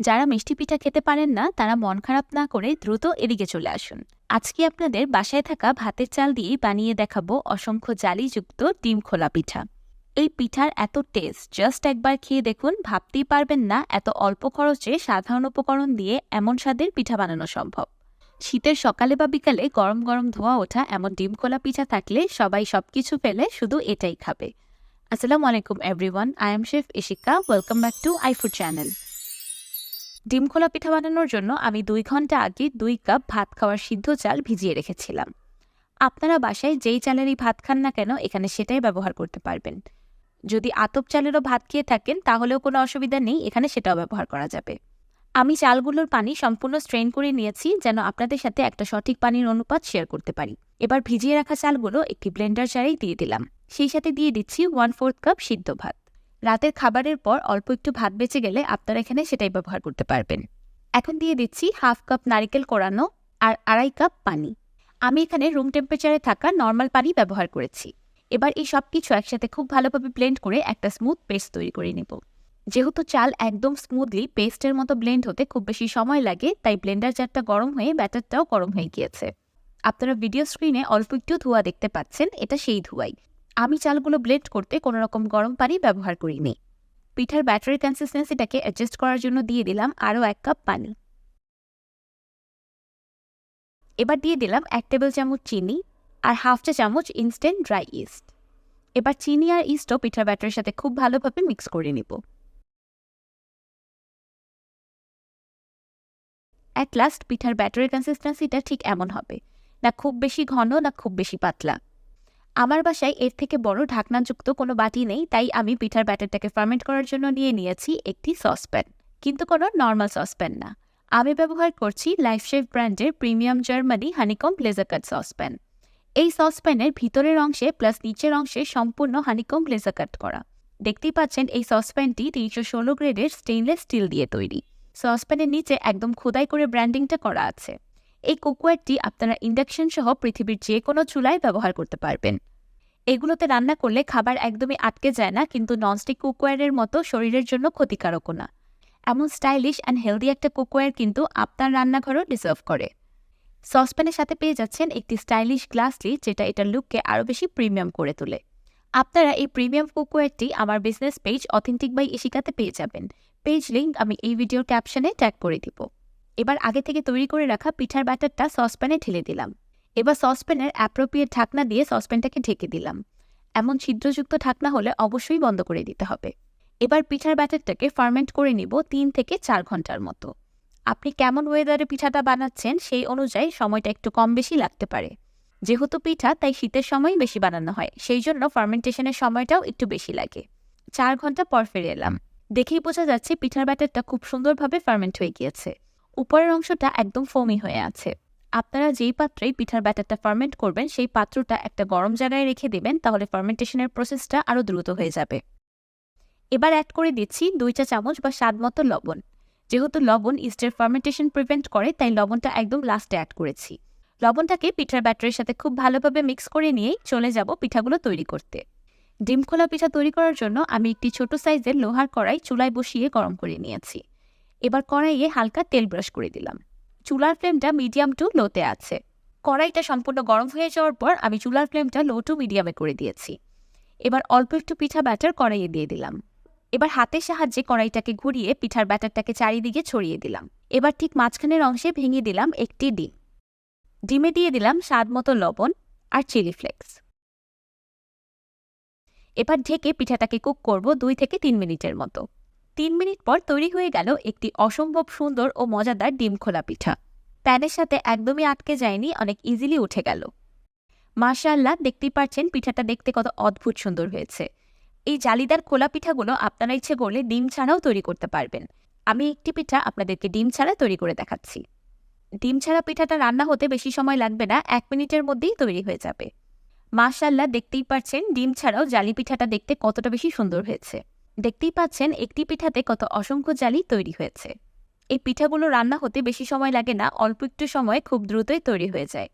যারা মিষ্টি পিঠা খেতে পারেন না তারা মন খারাপ না করে দ্রুত এদিকে চলে আসুন। আজকে আপনাদের বাসায় থাকা ভাতের চাল দিয়ে বানিয়ে দেখাবো অসংখ্য জালিযুক্ত ডিম খোলা পিঠা। এই পিঠার এত টেস্ট, জাস্ট একবার খেয়ে দেখুন, ভাবতেই পারবেন না এত অল্প খরচে সাধারণ উপকরণ দিয়ে এমন স্বাদের পিঠা বানানো সম্ভব। শীতের সকালে বা বিকালে গরম গরম ধোয়া ওঠা এমন ডিম খোলা পিঠা থাকলে সবাই সবকিছু ফেলে শুধু এটাই খাবে। আসসালামু আলাইকুম everyone, I am chef Ishika. Welcome back to আইফুড channel. ডিম খোলা পিঠা বানানোর জন্য আমি 2 ঘন্টা আগে 2 কাপ ভাত খাওয়ার সিদ্ধ চাল ভিজিয়ে রেখেছিলাম। আপনারা বাসায় যেই চালেরই ভাত খান না কেন এখানে সেটাই ব্যবহার করতে পারবেন। যদি আতপ চালেরও ভাত খেয়ে থাকেন তাহলেও কোনো অসুবিধা নেই, এখানে সেটাও ব্যবহার করা যাবে। আমি চালগুলোর পানি সম্পূর্ণ স্ট্রেন করে নিয়েছি যেন আপনাদের সাথে একটা সঠিক পানির অনুপাত শেয়ার করতে পারি। এবার ভিজিয়ে রাখা চালগুলো একটি ব্লেন্ডার জারেই দিয়ে দিলাম। সেই সাথে দিয়ে দিচ্ছি 1/4 কাপ সিদ্ধ ভাত। রাতের খাবারের পর অল্প একটু ভাত বেঁচে গেলে আপনারা এখানে সেটাই ব্যবহার করতে পারবেন। এখন দিয়ে দিচ্ছি 1/2 কাপ নারিকেল কোরানো আর 2.5 কাপ পানি। আমি এখানে রুম টেম্পারেচারে থাকা নর্মাল পানি ব্যবহার করেছি। এবার এই সব কিছু একসাথে খুব ভালোভাবে ব্লেন্ড করে একটা স্মুথ পেস্ট তৈরি করে নেব। যেহেতু চাল একদম স্মুথলি পেস্টের মতো ব্লেন্ড হতে খুব বেশি সময় লাগে, তাই ব্লেন্ডার জারটা গরম হয়ে ব্যাটারটাও গরম হয়ে গিয়েছে। আপনারা ভিডিও স্ক্রিনে অল্প একটু ধোঁয়া দেখতে পাচ্ছেন, এটা সেই ধোঁয়াই। আমি চালগুলো ব্লেন্ড করতে কোনো রকম গরম পানি ব্যবহার করিনি। পিঠার ব্যাটারি কনসিস্টেন্সিটাকে অ্যাডজাস্ট করার জন্য দিয়ে দিলাম আরও 1 কাপ পানি। এবার দিয়ে দিলাম 1 টেবিল চামচ চিনি আর 1/2 চা চামচ ইনস্ট্যান্ট ড্রাই ইস্ট। এবার চিনি আর ইস্টও পিঠার ব্যাটারের সাথে খুব ভালোভাবে মিক্স করে নিব। অ্যাট লাস্ট পিঠার ব্যাটারের কনসিস্টেন্সিটা ঠিক এমন হবে, না খুব বেশি ঘন না খুব বেশি পাতলা। আমার বাসায় এর থেকে বড় ঢাকনাযুক্ত কোনো বাটি নেই, তাই আমি পিঠার ব্যাটারটাকে ফার্মেন্ট করার জন্য নিয়ে নিয়েছি একটি সসপ্যান, কিন্তু কোনো নর্মাল সসপ্যান না। আমি ব্যবহার করছি লাইফশেফ ব্র্যান্ডের premium Germany honeycomb laser cut saucepan. এই সসপ্যানের ভিতরের অংশে প্লাস নিচের অংশে সম্পূর্ণ হানিকম লেজার কাট করা। দেখতেই পাচ্ছেন এই সসপ্যানটি 316 গ্রেডের স্টেইনলেস স্টিল দিয়ে তৈরি। সসপ্যানের নিচে একদম খোদাই করে ব্র্যান্ডিংটা করা আছে। এই কুকওয়্যারটি আপনারা ইন্ডাকশন সহ পৃথিবীর যে কোনো চুলায় ব্যবহার করতে পারবেন। এগুলোতে রান্না করলে খাবার একদমই আটকে যায় না, কিন্তু ননস্টিক কুকওয়্যারের মতো শরীরের জন্য ক্ষতিকারকও না। এমন স্টাইলিশ অ্যান্ড হেলদি একটা কুকওয়্যার কিন্তু আপনার রান্নাঘরও ডিজার্ভ করে। সসপ্যানের সাথে পেয়ে যাচ্ছেন একটি স্টাইলিশ গ্লাস লিড, যেটা এটার লুককে আরও বেশি প্রিমিয়াম করে তোলে। আপনারা এই প্রিমিয়াম কুকওয়্যারটি আমার বিজনেস পেজ অথেন্টিক বাই ইশিকাতে পেয়ে যাবেন। পেজ লিঙ্ক আমি এই ভিডিওর ক্যাপশনে ট্যাগ করে দিব। এবার আগে থেকে তৈরি করে রাখা পিঠার ব্যাটারটা সসপ্যানে ঢেলে দিলাম। এবার সসপ্যানের অ্যাপ্রোপ্রিয়েট ঢাকনা দিয়ে সসপ্যানটাকে ঢেকে দিলাম। এমন ছিদ্রযুক্ত ঢাকনা হলে অবশ্যই বন্ধ করে দিতে হবে। এবার পিঠার ব্যাটারটাকে ফার্মেন্ট করে নিব 3 থেকে 4 ঘন্টার মতো। আপনি কেমন ওয়েদারে পিঠাটা বানাচ্ছেন সেই অনুযায়ী সময়টা একটু কম বেশি লাগতে পারে। যেহেতু পিঠা তাই শীতের সময় বেশি বানানো হয়, সেই জন্য ফার্মেন্টেশনের সময়টাও একটু বেশি লাগে। 4 ঘন্টা পর ফিরে এলাম। দেখেই বোঝা যাচ্ছে পিঠার ব্যাটারটা খুব সুন্দরভাবে ফার্মেন্ট হয়ে গিয়েছে। উপরের অংশটা একদম ফোমি হয়ে আছে। আপনারা যেই পাত্রেই পিঠার ব্যাটারটা ফার্মেন্ট করবেন সেই পাত্রটা একটা গরম জায়গায় রেখে দেবেন, তাহলে ফার্মেন্টেশনের প্রসেসটা আরও দ্রুত হয়ে যাবে। এবার অ্যাড করে দিচ্ছি 2 চা চামচ বা স্বাদ মতো লবণ। যেহেতু লবণ ইস্টের ফার্মেন্টেশন প্রিভেন্ট করে, তাই লবণটা একদম লাস্টে অ্যাড করেছি। লবণটাকে পিঠার ব্যাটারের সাথে খুব ভালোভাবে মিক্স করে নিয়েই চলে যাব পিঠাগুলো তৈরি করতে। ডিম খোলা পিঠা তৈরি করার জন্য আমি একটি ছোট সাইজের লোহার কড়াই চুলায় বসিয়ে গরম করে নিয়েছি। এবার কড়াইয়ে হালকা তেল ব্রাশ করে দিলাম। চুলার ফ্লেমটা মিডিয়াম টু লোতে আছে। কড়াইটা সম্পূর্ণ গরম হয়ে যাওয়ার পর আমি চুলার ফ্লেমটা লো টু মিডিয়ামে করে দিয়েছি। এবার অল্প একটু পিঠা ব্যাটার কড়াইয়ে দিয়ে দিলাম। এবার হাতের সাহায্যে কড়াইটাকে ঘুরিয়ে পিঠার ব্যাটারটাকে চারিদিকে ছড়িয়ে দিলাম। এবার ঠিক মাঝখানের অংশে ভেঙে দিলাম একটি ডিম। ডিমে দিয়ে দিলাম স্বাদ মতো লবণ আর চিলি ফ্লেক্স। এবার ঢেকে পিঠাটাকে কুক করব 2 থেকে 3 মিনিটের মতো। 3 মিনিট পর তৈরি হয়ে গেল একটি অসম্ভব সুন্দর ও মজাদার ডিম খোলা পিঠা। প্যানের সাথে একদমই আটকে যায়নি, অনেক ইজিলি উঠে গেল। মাশাআল্লাহ, দেখতেই পাচ্ছেন পিঠাটা দেখতে কত অদ্ভুত সুন্দর হয়েছে। এই জালিদার খোলা পিঠাগুলো আপনারা ইচ্ছে করলে ডিম ছাড়াও তৈরি করতে পারবেন। আমি একটি পিঠা আপনাদেরকে ডিম ছাড়া তৈরি করে দেখাচ্ছি। ডিম ছাড়া পিঠাটা রান্না হতে বেশি সময় লাগবে না, 1 মিনিটের মধ্যেই তৈরি হয়ে যাবে। মাশাআল্লাহ, দেখতেই পাচ্ছেন ডিম ছাড়াও জালি পিঠাটা দেখতে কতটা বেশি সুন্দর হয়েছে। দেখতেই পাচ্ছেন একটি পিঠাতে কত অসংখ্য জালি তৈরি হয়েছে। এই পিঠাগুলো রান্না হতে বেশি সময় লাগে না, অল্প একটু সময়ে খুব দ্রুতই তৈরি হয়ে যায়।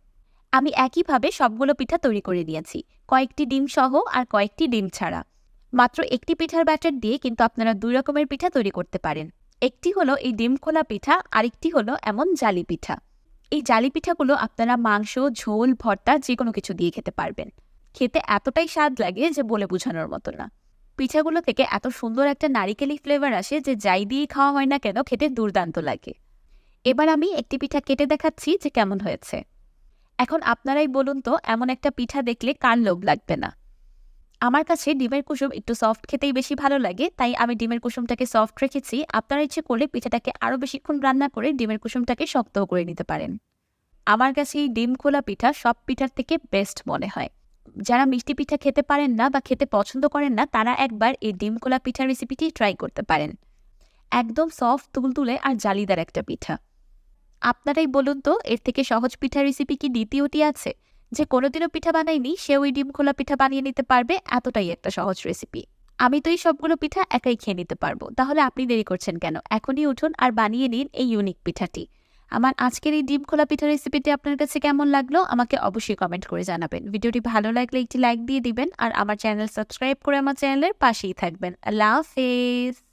আমি একইভাবে সবগুলো পিঠা তৈরি করে নিয়েছি, কয়েকটি ডিম সহ আর কয়েকটি ডিম ছাড়া। মাত্র একটি পিঠার ব্যাটার দিয়ে কিন্তু আপনারা 2 রকমের পিঠা তৈরি করতে পারেন। একটি হলো এই ডিম খোলা পিঠা, আরেকটি হলো এমন জালি পিঠা। এই জালি পিঠাগুলো আপনারা মাংস, ঝোল, ভর্তা যেকোনো কিছু দিয়ে খেতে পারবেন। খেতে এতটাই স্বাদ লাগে যে বলে বোঝানোর মতো না। পিঠাগুলো থেকে এত সুন্দর একটা নারিকেলি ফ্লেভার আসে যে যাই দিয়ে খাওয়া হয় না কেন খেতে দুর্দান্ত লাগে। এবার আমি একটি পিঠা কেটে দেখাচ্ছি যে কেমন হয়েছে। এখন আপনারাই বলুন তো, এমন একটা পিঠা দেখলে কার লোভ লাগবে না? আমার কাছে ডিমের কুসুম একটু সফট খেতেই বেশি ভালো লাগে, তাই আমি ডিমের কুসুমটাকে সফট রেখেছি। আপনারা ইচ্ছে করলে পিঠাটাকে আরও বেশিক্ষণ রান্না করে ডিমের কুসুমটাকে শক্তও করে নিতে পারেন। আমার কাছে এই ডিম খোলা পিঠা সব পিঠার থেকে বেস্ট মনে হয়। যারা মিষ্টি পিঠা খেতে পারেন না বা খেতে পছন্দ করেন না, তারা একবার এই ডিম খোলা পিঠার রেসিপিটি ট্রাই করতে পারেন। একদম সফট, তুলতুলে আর জালিদার একটা পিঠা। আপনারাই বলুন তো, এর থেকে সহজ পিঠার রেসিপি কি দ্বিতীয়টি আছে? যে কোনোদিনও পিঠা বানায়নি সেও এই ডিম খোলা পিঠা বানিয়ে নিতে পারবে, এতটাই একটা সহজ রেসিপি। আমি তো এই সবগুলো পিঠা একাই খেয়ে নিতে পারবো। তাহলে আপনি দেরি করছেন কেন? এখনই উঠুন আর বানিয়ে নিন এই ইউনিক পিঠাটি। আমার আজকের এই ডিম খোলা পিঠা রেসিপিটি আপনার কাছে কেমন লাগলো আমাকে অবশ্যই কমেন্ট করে জানাবেন। ভিডিওটি ভালো লাগলে একটি লাইক দিয়ে দিবেন আর আমার চ্যানেল সাবস্ক্রাইব করে আমার চ্যানেলের পাশেই থাকবেন। আল্লাহ হাফেজ।